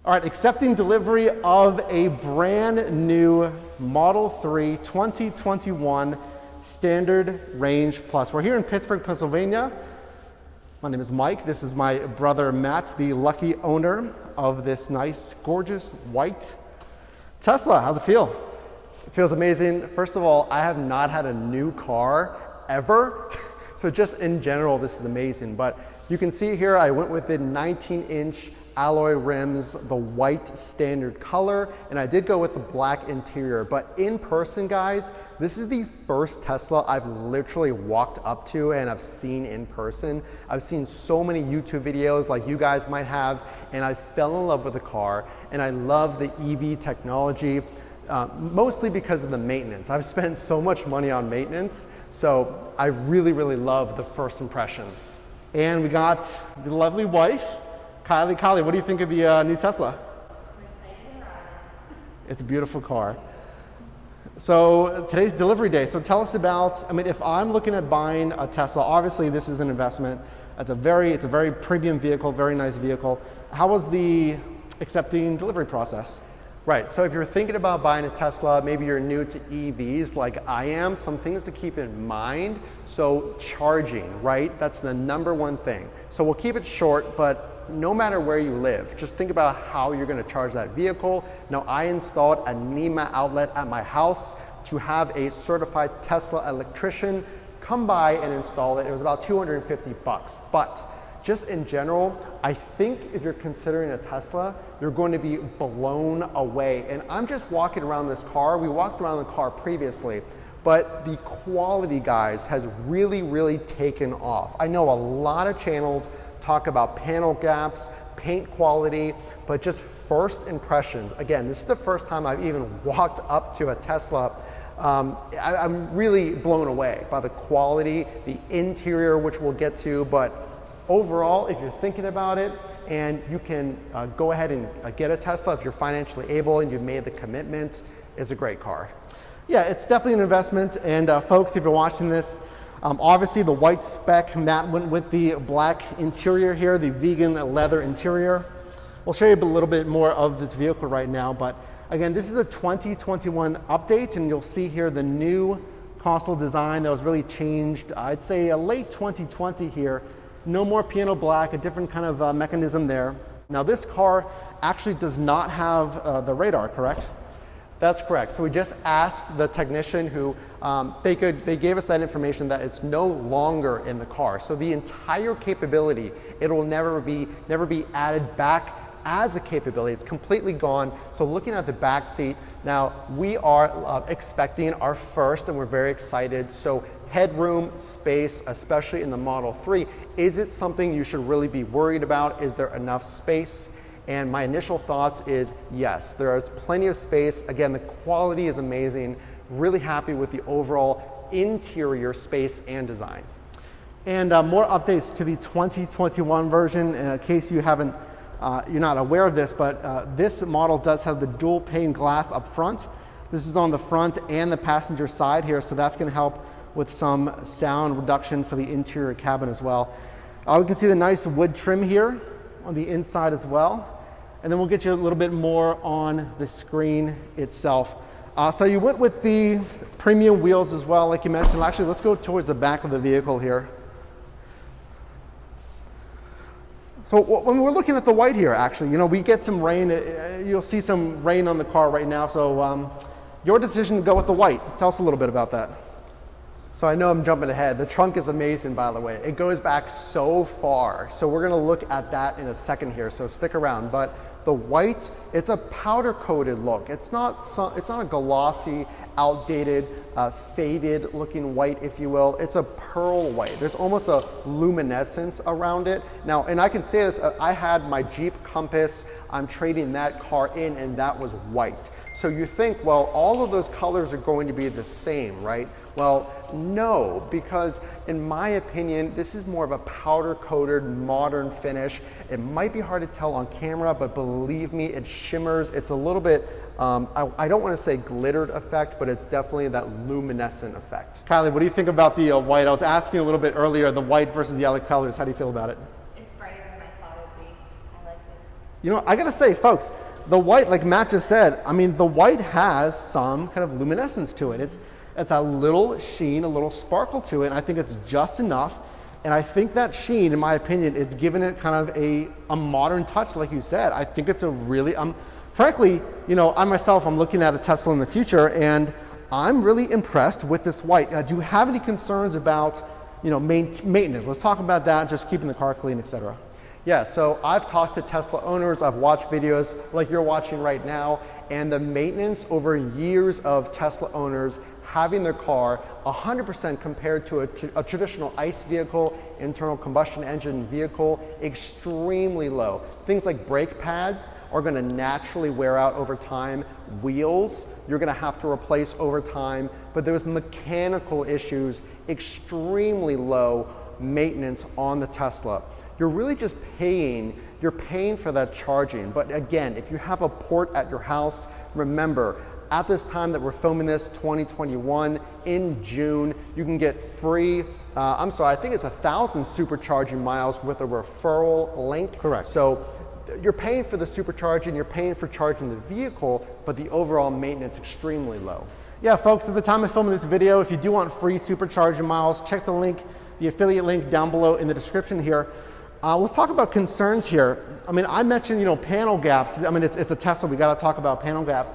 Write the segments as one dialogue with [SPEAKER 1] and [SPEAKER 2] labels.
[SPEAKER 1] All right, accepting delivery of a brand new Model 3 2021 Standard Range Plus. We're here in Pittsburgh, Pennsylvania. My name is Mike. This is my brother Matt, the lucky owner of this nice, gorgeous white Tesla. How's it feel? It feels amazing. First of all, I have not had a new car ever. So just in general, this is amazing. But you can see here, I went with the 19-inch alloy rims, the white standard color, and I did go with the black interior. But in person, guys, this is the first Tesla I've literally walked up to and I've seen in person. I've seen so many YouTube videos like you guys might have, and I fell in love with the car, and I love the EV technology, mostly because of the maintenance. I've spent so much money on maintenance, so I really, really love the first impressions. And we got the lovely wife, Kylie, what do you think of the new Tesla?
[SPEAKER 2] I'm excited to ride it.
[SPEAKER 1] It's a beautiful car. So today's delivery day. So tell us about, if I'm looking at buying a Tesla, obviously this is an investment. It's a very premium vehicle, very nice vehicle. How was the accepting delivery process? Right, so if you're thinking about buying a Tesla, maybe you're new to EVs like I am, some things to keep in mind. So charging, right? That's the number one thing. So we'll keep it short, but no matter where you live, just think about how you're going to charge that vehicle. Now, I installed a NEMA outlet at my house to have a certified Tesla electrician come by and install it. It was about 250 bucks. But just in general, I think if you're considering a Tesla, you're going to be blown away. And I'm just walking around this car. We walked around the car previously, but the quality, guys, has really, really taken off. I know a lot of channels talk about panel gaps, paint quality, but just first impressions. Again, this is the first time I've even walked up to a Tesla. I'm really blown away by the quality, the interior, which we'll get to, but overall, if you're thinking about it, and you can go ahead and get a Tesla if you're financially able and you've made the commitment, it's a great car. Yeah, it's definitely an investment, and folks, if you're watching this, obviously the white spec, Matt went with the black interior here, the vegan leather interior. We'll show you a little bit more of this vehicle right now, but again, this is a 2021 update, and you'll see here the new console design that was really changed, I'd say late 2020 here. No more piano black, a different kind of mechanism there. Now this car actually does not have the radar, correct? That's correct. So we just asked the technician who, they gave us that information that it's no longer in the car. So the entire capability, it will never be added back as a capability. It's completely gone. So looking at the back seat, now we are expecting our first, and we're very excited. So headroom, space, especially in the Model 3, is it something you should really be worried about? Is there enough space? And my initial thoughts is yes, there is plenty of space. Again, the quality is amazing. Really happy with the overall interior space and design. And more updates to the 2021 version. In case you haven't, you're not aware of this, but this model does have the dual pane glass up front. This is on the front and the passenger side here, so that's going to help with some sound reduction for the interior cabin as well. We can see the nice wood trim here on the inside as well. And then we'll get you a little bit more on the screen itself. So you went with the premium wheels as well, like you mentioned. Actually, let's go towards the back of the vehicle here. So when we're looking at the white here, actually, we get some rain. You'll see some rain on the car right now. So your decision to go with the white. Tell us a little bit about that. So I know I'm jumping ahead. The trunk is amazing, by the way. It goes back so far. So we're gonna look at that in a second here, so stick around. But the white, it's a powder coated look. It's not a glossy, outdated, faded looking white, if you will. It's a pearl white. There's almost a luminescence around it. Now, and I can say this, I had my Jeep Compass, I'm trading that car in, and that was white. So you think, well, all of those colors are going to be the same, right? Well, no, because in my opinion, this is more of a powder coated modern finish. It might be hard to tell on camera, but believe me, it shimmers. It's a little bit, I don't want to say glittered effect, but it's definitely that luminescent effect. Kylie, what do you think about the white? I was asking a little bit earlier, the white versus the other colors. How do you feel about it?
[SPEAKER 2] It's brighter than I thought it would be. I like it.
[SPEAKER 1] You know, I gotta say, folks, the white, like Matt just said, I mean, the white has some kind of luminescence to it. It's a little sheen, a little sparkle to it, and I think it's just enough. And I think that sheen, in my opinion, it's given it kind of a modern touch, like you said. I think it's a really, frankly, you know, I myself, I'm looking at a Tesla in the future, and I'm really impressed with this white. Do you have any concerns about, you know, maintenance? Let's talk about that, just keeping the car clean, etc. Yeah, so I've talked to Tesla owners, I've watched videos like you're watching right now, and the maintenance over years of Tesla owners having their car 100% compared to a traditional ICE vehicle, internal combustion engine vehicle, extremely low. Things like brake pads are going to naturally wear out over time. Wheels, you're going to have to replace over time, but those mechanical issues, extremely low maintenance on the Tesla. You're really just paying for that charging. But again, if you have a port at your house, remember, at this time that we're filming this, 2021, in June, you can get free, I think it's 1,000 supercharging miles with a referral link. Correct. So you're paying for the supercharging, you're paying for charging the vehicle, but the overall maintenance extremely low. Yeah, folks, at the time of filming this video, if you do want free supercharging miles, check the link, the affiliate link down below in the description here. Let's talk about concerns here. I mean, I mentioned, you know, panel gaps. I mean, it's a Tesla, we gotta talk about panel gaps.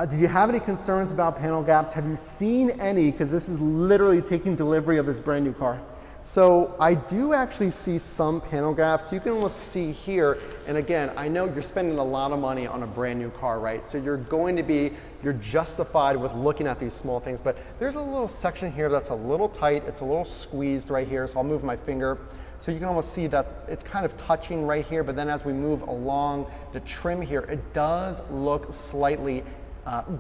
[SPEAKER 1] Did you have any concerns about panel gaps? Have you seen any? Because this is literally taking delivery of this brand new car. So I do actually see some panel gaps. You can almost see here, and again, I know you're spending a lot of money on a brand new car, right? So you're justified with looking at these small things, but there's a little section here that's a little tight, it's a little squeezed right here, so I'll move my finger. So you can almost see that it's kind of touching right here, but then as we move along the trim here, it does look slightly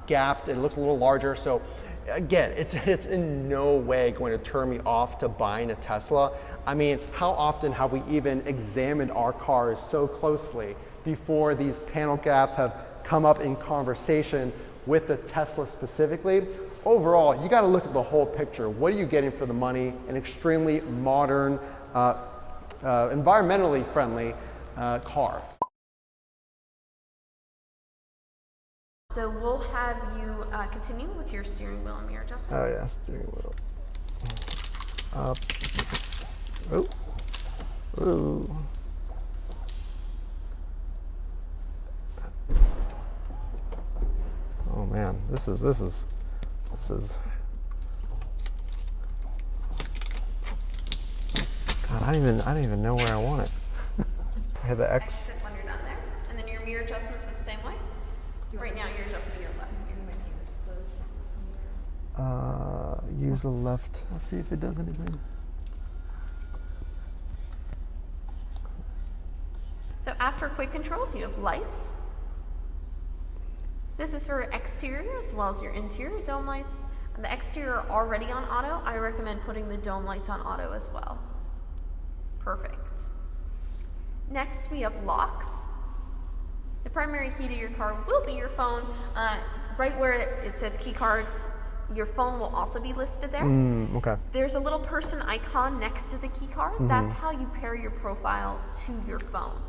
[SPEAKER 1] gapped, it looks a little larger. So again, it's in no way going to turn me off to buying a Tesla. I mean, how often have we even examined our cars so closely before these panel gaps have come up in conversation with the Tesla specifically? Overall, you got to look at the whole picture. What are you getting for the money? An extremely modern, environmentally friendly car.
[SPEAKER 2] So we'll have you continue with your steering wheel and mirror adjustment.
[SPEAKER 1] Oh yeah, steering wheel. Up. Oh. Ooh. Oh man, this is. God, I don't even know where I want it. I have the X.
[SPEAKER 2] Exit when you're done there, and then your mirror adjustment's the same way. Right now, you're adjusting your left.
[SPEAKER 1] Use the left. Let's see if it does anything.
[SPEAKER 2] So after quick controls, you have lights. This is for exterior as well as your interior dome lights. And the exterior are already on auto. I recommend putting the dome lights on auto as well. Perfect. Next, we have locks. The primary key to your car will be your phone. Right where it says key cards, your phone will also be listed there.
[SPEAKER 1] Okay.
[SPEAKER 2] There's a little person icon next to the key card. That's how you pair your profile to your phone.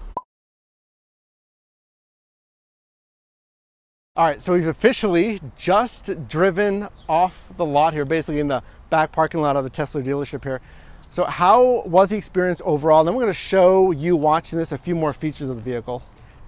[SPEAKER 1] All right, so we've officially just driven off the lot here, basically in the back parking lot of the Tesla dealership here. So how was the experience overall? And then we're going to show you watching this a few more features of the vehicle.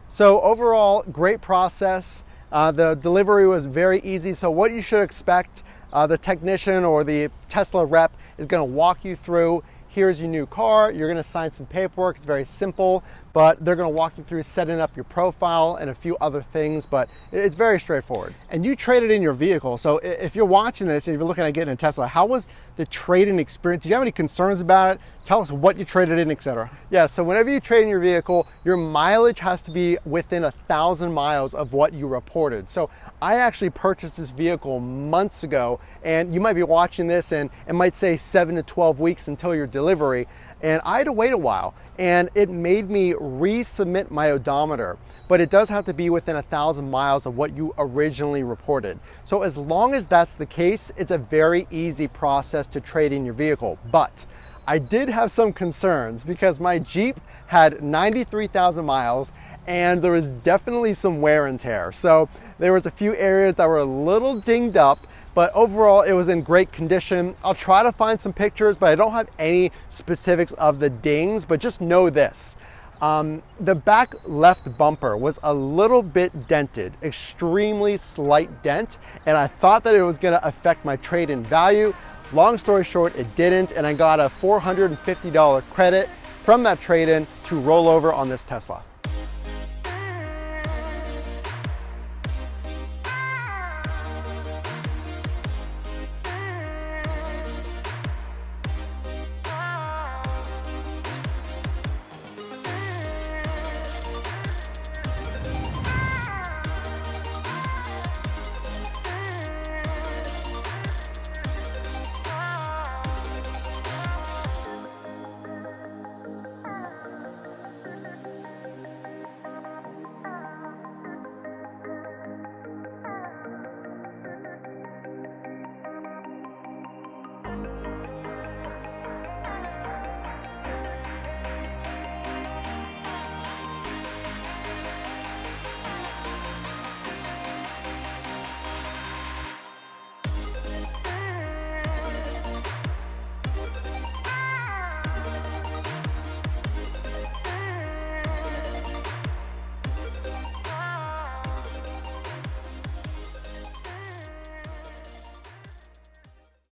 [SPEAKER 1] So overall, great process. The delivery was very easy. So what you should expect, the technician or the Tesla rep is going to walk you through. Here's your new car. You're going to sign some paperwork. It's very simple, but they're going to walk you through setting up your profile and a few other things, but it's very straightforward. And you traded in your vehicle. So if you're watching this and you're looking at getting a Tesla, how was the trade-in experience? Did you have any concerns about it? Tell us what you traded in, etc. Yeah, so whenever you trade in your vehicle, your mileage has to be within 1,000 miles of what you reported. So I actually purchased this vehicle months ago, and you might be watching this and it might say 7 to 12 weeks until your delivery. And I had to wait a while, and it made me resubmit my odometer, but it does have to be within 1,000 miles of what you originally reported. So as long as that's the case, it's a very easy process to trade in your vehicle. But I did have some concerns because my Jeep had 93,000 miles and there was definitely some wear and tear. So there was a few areas that were a little dinged up, but overall it was in great condition. I'll try to find some pictures, but I don't have any specifics of the dings, but just know this. The back left bumper was a little bit dented, extremely slight dent, and I thought that it was gonna affect my trade-in value. Long story short, it didn't, and I got a $450 credit from that trade-in to roll over on this Tesla.